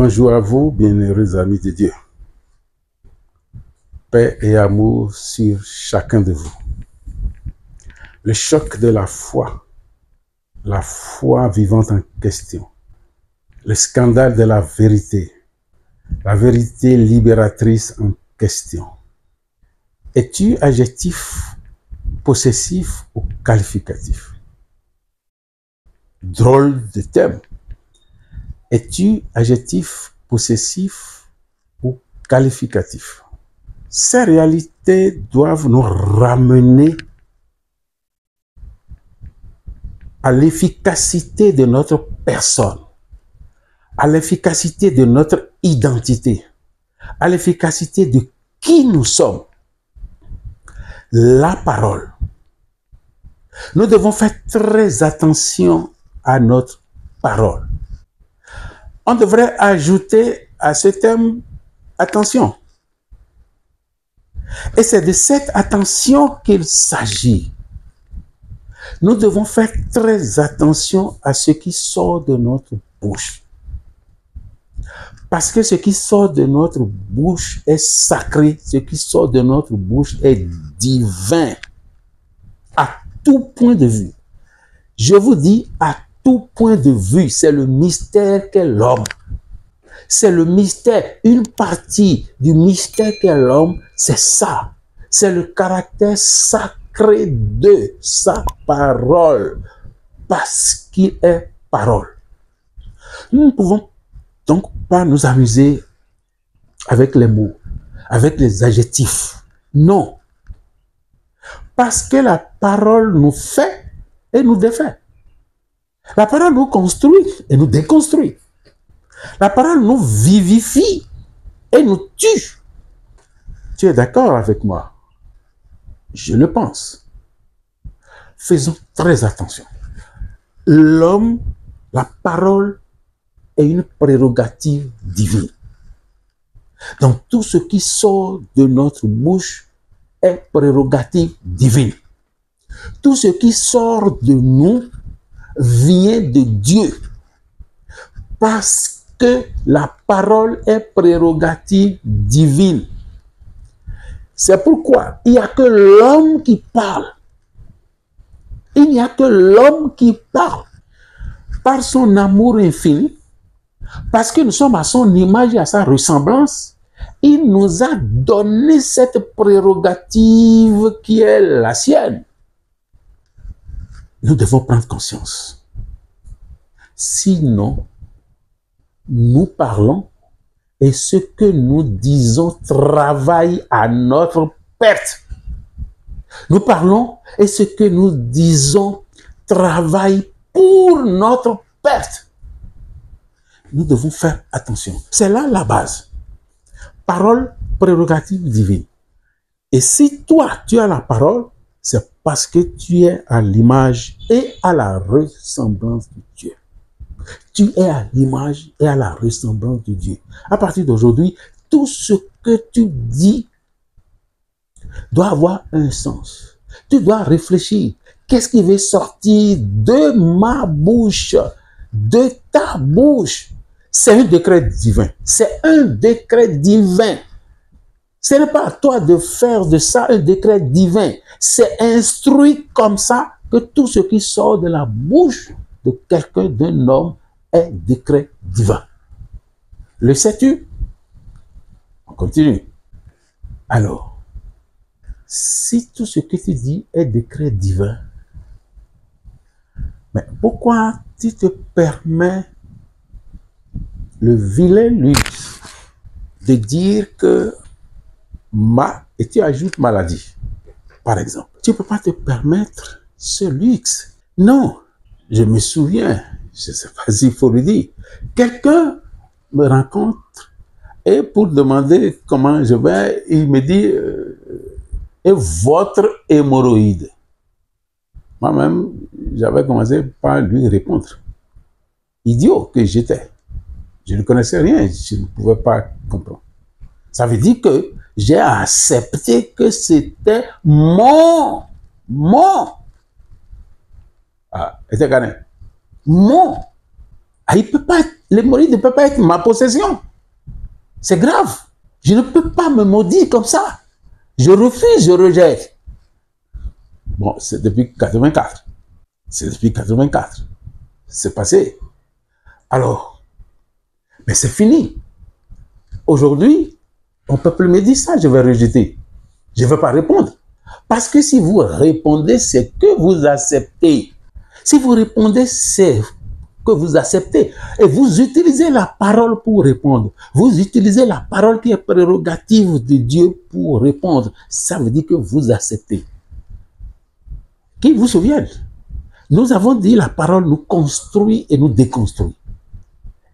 Bonjour à vous, bienheureux amis de Dieu. Paix et amour sur chacun de vous. Le choc de la foi vivante en question, le scandale de la vérité libératrice en question. Es-tu adjectif, possessif ou qualificatif? Drôle de thème. Es-tu adjectif, possessif ou qualificatif? Ces réalités doivent nous ramener à l'efficacité de notre personne, à l'efficacité de notre identité, à l'efficacité de qui nous sommes. La parole. Nous devons faire très attention à notre parole. On devrait ajouter à ce thème attention. Et c'est de cette attention qu'il s'agit. Nous devons faire très attention à ce qui sort de notre bouche. Parce que ce qui sort de notre bouche est sacré, ce qui sort de notre bouche est divin. À tout point de vue. Je vous dis, à tout point de vue, c'est le mystère qu'est l'homme. C'est le mystère, une partie du mystère qu'est l'homme, c'est ça. C'est le caractère sacré de sa parole, parce qu'il est parole. Nous ne pouvons donc pas nous amuser avec les mots, avec les adjectifs. Non. Parce que la parole nous fait et nous défait. La parole nous construit et nous déconstruit. La parole nous vivifie et nous tue. Tu es d'accord avec moi? Je le pense. Faisons très attention. L'homme, la parole est une prérogative divine. Donc tout ce qui sort de notre bouche est prérogative divine. Tout ce qui sort de nous vient de Dieu. Parce que la parole est prérogative divine. C'est pourquoi il n'y a que l'homme qui parle. Il n'y a que l'homme qui parle. Par son amour infini, parce que nous sommes à son image et à sa ressemblance, il nous a donné cette prérogative qui est la sienne. Nous devons prendre conscience. Sinon, nous parlons et ce que nous disons travaille à notre perte. Nous parlons et ce que nous disons travaille pour notre perte. Nous devons faire attention. C'est là la base. Parole, prérogative divine. Et si toi, tu as la parole, c'est parce que tu es à l'image et à la ressemblance de Dieu. Tu es à l'image et à la ressemblance de Dieu. À partir d'aujourd'hui, tout ce que tu dis doit avoir un sens. Tu dois réfléchir. Qu'est-ce qui va sortir de ma bouche, de ta bouche? C'est un décret divin. C'est un décret divin. Ce n'est pas à toi de faire de ça un décret divin. C'est instruit comme ça que tout ce qui sort de la bouche de quelqu'un, d'un homme, est décret divin. Le sais-tu? On continue. Alors, si tout ce que tu dis est décret divin, mais pourquoi tu te permets le vilain luxe de dire que et tu ajoutes maladie, par exemple. Tu ne peux pas te permettre ce luxe. Non, je me souviens, je ne sais pas s'il faut le dire, quelqu'un me rencontre et pour demander comment je vais, il me dit et votre hémorroïde. Moi-même, j'avais commencé par lui répondre. Idiot que j'étais. Je ne connaissais rien, je ne pouvais pas comprendre. Ça veut dire que j'ai accepté que c'était mon Ah, il peut pas, l'hémorroïde ne peut pas être ma possession. C'est grave. Je ne peux pas me maudire comme ça. Je refuse, je rejette. Bon, c'est depuis 84. C'est depuis 84. C'est passé. Alors, mais c'est fini. Aujourd'hui, on ne peut plus me dire ça, je vais rejeter. Je ne veux pas répondre. Parce que si vous répondez, c'est que vous acceptez. Si vous répondez, c'est que vous acceptez. Et vous utilisez la parole pour répondre. Vous utilisez la parole qui est prérogative de Dieu pour répondre. Ça veut dire que vous acceptez. Qui vous souviennent? Nous avons dit la parole nous construit et nous déconstruit.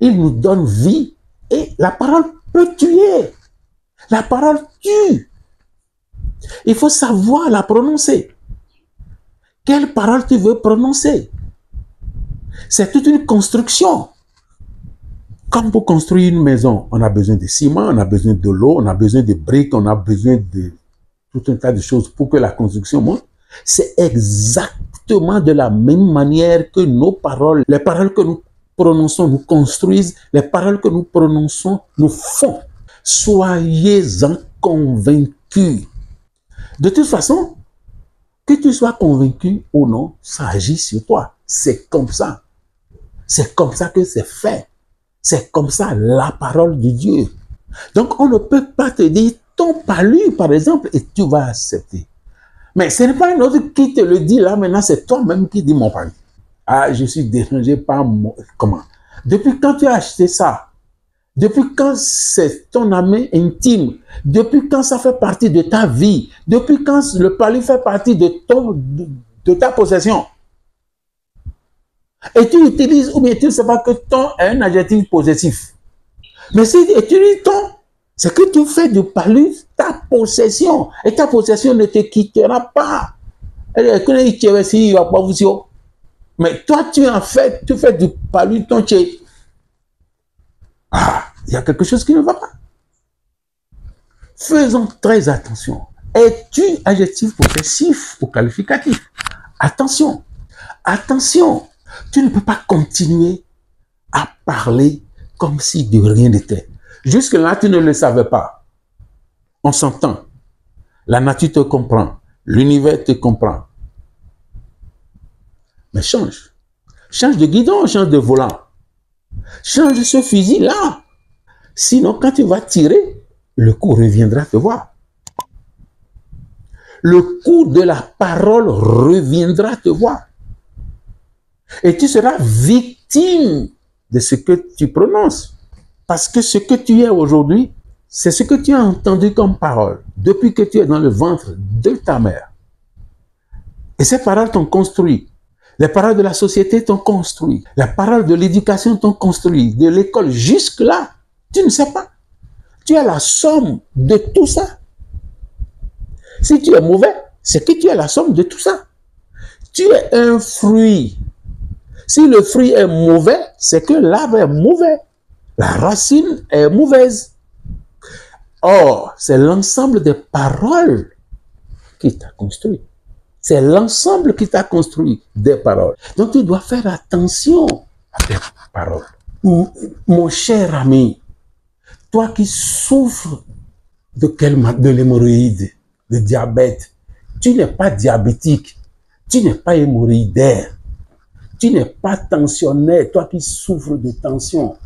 Il nous donne vie et la parole peut tuer. La parole tue. Il faut savoir la prononcer. Quelle parole tu veux prononcer? C'est toute une construction. Comme pour construire une maison, on a besoin de ciment, on a besoin de l'eau, on a besoin de briques, on a besoin de tout un tas de choses pour que la construction monte. C'est exactement de la même manière que nos paroles, les paroles que nous prononçons nous construisent, les paroles que nous prononçons nous font. Soyez-en convaincus. De toute façon, que tu sois convaincu ou non, ça agit sur toi. C'est comme ça. C'est comme ça que c'est fait. C'est comme ça la parole de Dieu. Donc, on ne peut pas te dire ton palu, par exemple, et tu vas accepter. Mais ce n'est pas un autre qui te le dit là, maintenant, c'est toi-même qui dis mon palu. Ah, je suis dérangé par mon... Comment? Depuis quand tu as acheté ça? Depuis quand c'est ton ami intime? Depuis quand ça fait partie de ta vie? Depuis quand le palu fait partie de ta possession? Et tu utilises, ou bien tu ne sais pas que ton est un adjectif possessif. Mais si tu utilises ton, c'est que tu fais du palu ta possession. Et ta possession ne te quittera pas. Mais toi, tu fais du palu ton tché. Ah, il y a quelque chose qui ne va pas. Faisons très attention. Es-tu adjectif possessif ou qualificatif? Attention. Attention. Tu ne peux pas continuer à parler comme si de rien n'était. Jusque-là, tu ne le savais pas. On s'entend. La nature te comprend. L'univers te comprend. Mais change. Change de guidon, change de volant. Change ce fusil-là. Sinon, quand tu vas tirer, le coup reviendra te voir. Le coup de la parole reviendra te voir. Et tu seras victime de ce que tu prononces. Parce que ce que tu es aujourd'hui, c'est ce que tu as entendu comme parole depuis que tu es dans le ventre de ta mère. Et ces paroles t'ont construit. Les paroles de la société t'ont construit. Les paroles de l'éducation t'ont construit. De l'école jusque-là, tu ne sais pas. Tu es la somme de tout ça. Si tu es mauvais, c'est que tu es la somme de tout ça. Tu es un fruit. Si le fruit est mauvais, c'est que l'arbre est mauvais. La racine est mauvaise. Or, c'est l'ensemble des paroles qui t'a construit. C'est l'ensemble qui t'a construit des paroles. Donc, tu dois faire attention à tes paroles. Mon cher ami, toi qui souffres de l'hémorroïde, de diabète, tu n'es pas diabétique, tu n'es pas hémorroïdaire. Tu n'es pas tensionnaire, toi qui souffres de tension.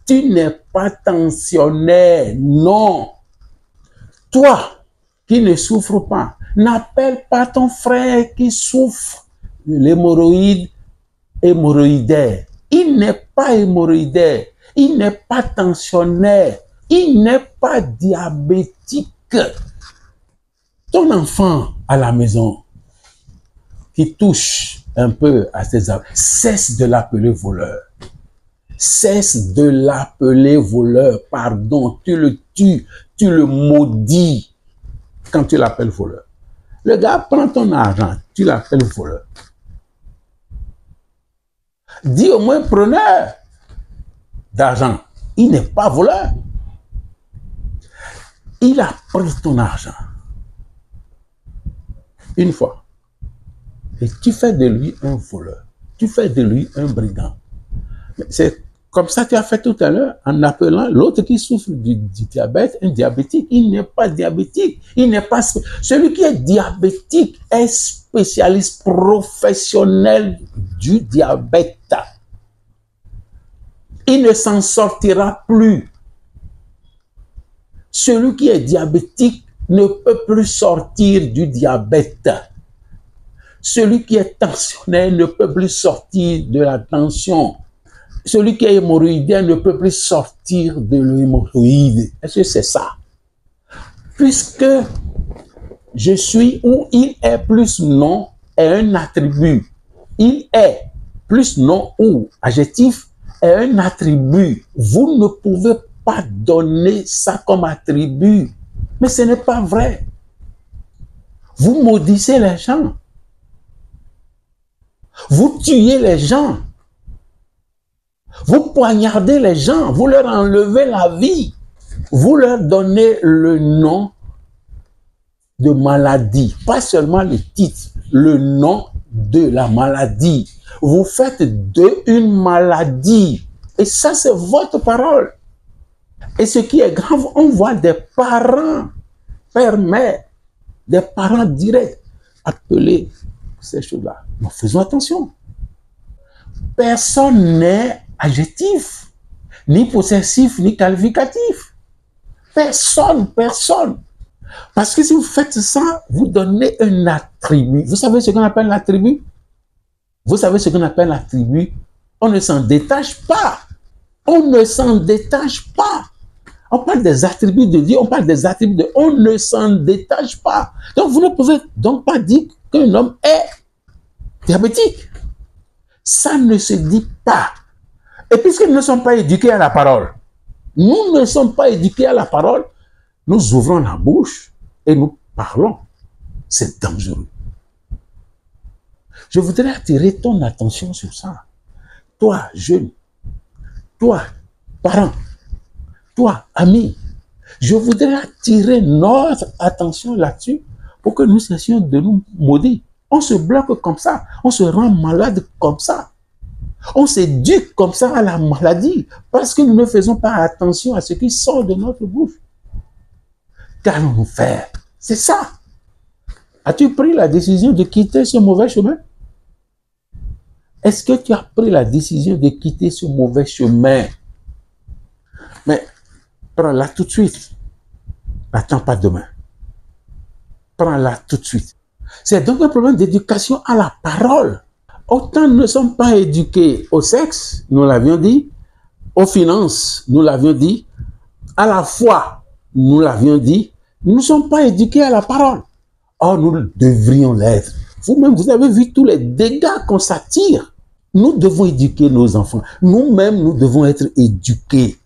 Tu n'es pas tensionnaire, non. Toi qui ne souffres pas, n'appelle pas ton frère qui souffre de l'hémorroïde hémorroïdaire. Il n'est pas hémorroïdaire, il n'est pas tensionnaire, il n'est pas diabétique. Ton enfant à la maison qui touche un peu à ses âmes, cesse de l'appeler voleur. Cesse de l'appeler voleur. Pardon, tu le tues, tu le maudis quand tu l'appelles voleur. Le gars prend ton argent, tu l'appelles voleur. Dis au moins preneur d'argent. Il n'est pas voleur. Il a pris ton argent. Une fois. Et tu fais de lui un voleur. Tu fais de lui un brigand. C'est comme ça que tu as fait tout à l'heure en appelant l'autre qui souffre du diabète un diabétique. Il n'est pas diabétique. Il n'est pas... Celui qui est diabétique est spécialiste professionnel du diabète. Il ne s'en sortira plus. Celui qui est diabétique ne peut plus sortir du diabète. Celui qui est tensionnaire ne peut plus sortir de la tension. Celui qui est hémorroïdien ne peut plus sortir de l'hémorroïde. Est-ce que c'est ça? Puisque je suis ou il est plus nom est un attribut. Il est plus nom ou adjectif est un attribut. Vous ne pouvez pas donner ça comme attribut. Mais ce n'est pas vrai. Vous maudissez les gens. Vous tuez les gens. Vous poignardez les gens. Vous leur enlevez la vie. Vous leur donnez le nom de maladie. Pas seulement le titre, le nom de la maladie. Vous faites d'eux une maladie. Et ça, c'est votre parole. Et ce qui est grave, on voit des parents, père, mère, des parents directs appeler ces choses-là. Nous faisons attention. Personne n'est adjectif, ni possessif, ni qualificatif. Personne, personne. Parce que si vous faites ça, vous donnez un attribut. Vous savez ce qu'on appelle l'attribut? Vous savez ce qu'on appelle l'attribut? On ne s'en détache pas. On ne s'en détache pas. On parle des attributs de Dieu, on parle des attributs de... On ne s'en détache pas. Donc, vous ne pouvez donc pas dire qu'un homme est diabétique. Ça ne se dit pas. Et puisqu'ils ne sont pas éduqués à la parole, nous ne sommes pas éduqués à la parole, nous ouvrons la bouche et nous parlons. C'est dangereux. Je voudrais attirer ton attention sur ça. Toi, jeune, toi, parent, toi, ami, je voudrais attirer notre attention là-dessus pour que nous cessions de nous maudire. On se bloque comme ça, on se rend malade comme ça. On s'éduque comme ça à la maladie parce que nous ne faisons pas attention à ce qui sort de notre bouche. Qu'allons-nous faire? C'est ça. As-tu pris la décision de quitter ce mauvais chemin? Est-ce que tu as pris la décision de quitter ce mauvais chemin? Mais prends-la tout de suite. N'attends pas demain. Prends-la tout de suite. C'est donc un problème d'éducation à la parole. Autant nous ne sommes pas éduqués au sexe, nous l'avions dit, aux finances, nous l'avions dit, à la foi, nous l'avions dit, nous ne sommes pas éduqués à la parole. Or, nous devrions l'être. Vous-même, vous avez vu tous les dégâts qu'on s'attire. Nous devons éduquer nos enfants. Nous-mêmes, nous devons être éduqués.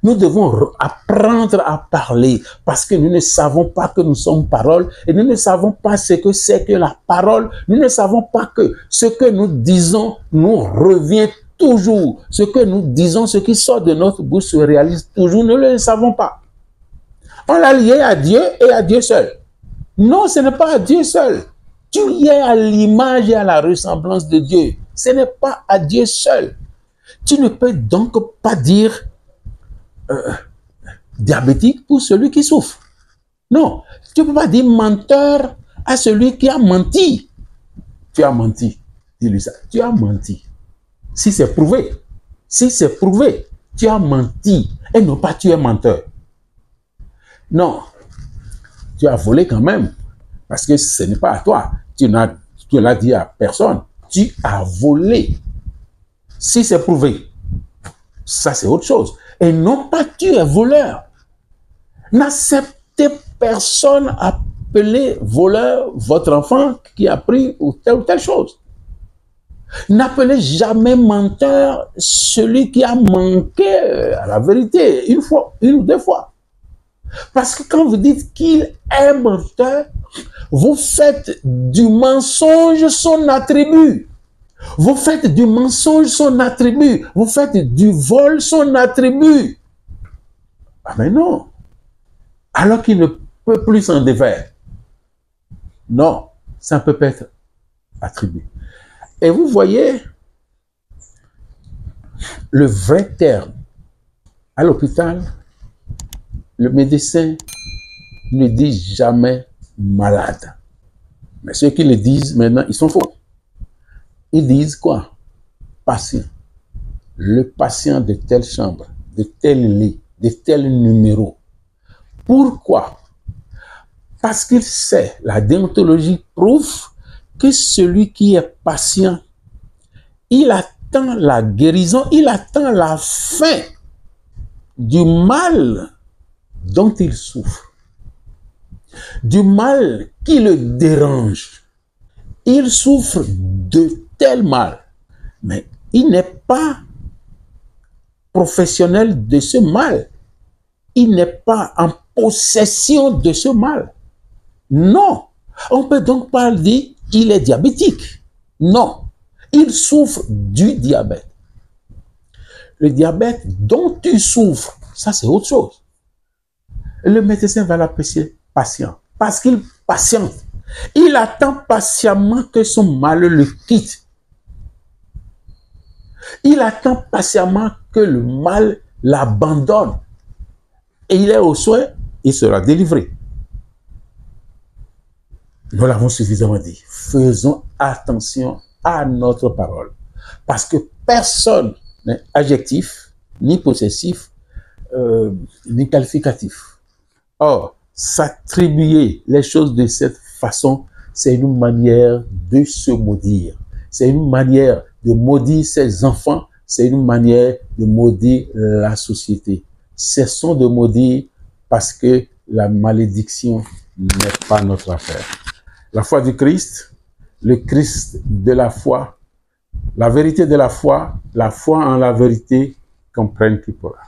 Nous devons apprendre à parler parce que nous ne savons pas que nous sommes parole et nous ne savons pas ce que c'est que la parole. Nous ne savons pas que ce que nous disons nous revient toujours. Ce que nous disons, ce qui sort de notre bouche se réalise toujours. Nous ne le savons pas. On l'a lié à Dieu et à Dieu seul. Non, ce n'est pas à Dieu seul. Tu y es à l'image et à la ressemblance de Dieu. Ce n'est pas à Dieu seul. Tu ne peux donc pas dire diabétique pour celui qui souffre. Non, tu ne peux pas dire menteur à celui qui a menti. Tu as menti. Dis-lui ça. Tu as menti. Si c'est prouvé, tu as menti. Et non pas tu es menteur. Non, tu as volé quand même. Parce que ce n'est pas à toi. Tu ne l'as dit à personne. Tu as volé. Si c'est prouvé, ça c'est autre chose. Et non pas tu es voleur. N'acceptez personne appeler voleur votre enfant qui a pris ou telle chose. N'appelez jamais menteur celui qui a manqué à la vérité une fois, une ou deux fois. Parce que quand vous dites qu'il est menteur, vous faites du mensonge son attribut. Vous faites du mensonge son attribut. Vous faites du vol son attribut. Ah mais non. Alors qu'il ne peut plus s'en défaire. Non, ça peut être attribut. Et vous voyez, le vrai terme. À l'hôpital, le médecin ne dit jamais malade. Mais ceux qui le disent maintenant, ils sont faux. Ils disent quoi? Patient. Le patient de telle chambre, de tel lit, de tel numéro. Pourquoi? Parce qu'il sait, la déontologie prouve que celui qui est patient, il attend la guérison, il attend la fin du mal dont il souffre, du mal qui le dérange. Il souffre de tel mal, mais il n'est pas professionnel de ce mal. Il n'est pas en possession de ce mal. Non. On ne peut donc pas dire qu'il est diabétique. Non. Il souffre du diabète. Le diabète dont tu souffres, ça c'est autre chose. Le médecin va l'apprécier patient. Parce qu'il patiente. Il attend patiemment que son mal le quitte. Il attend patiemment que le mal l'abandonne. Et il est au soin, il sera délivré. Nous l'avons suffisamment dit. Faisons attention à notre parole. Parce que personne n'est adjectif, ni possessif, ni qualificatif. Or, s'attribuer les choses de cette façon, c'est une manière de se maudire. C'est une manière de maudire ses enfants. C'est une manière de maudire la société. Cessons de maudire parce que la malédiction n'est pas notre affaire. La foi du Christ, le Christ de la foi, la vérité de la foi en la vérité, comprenne qui pourra.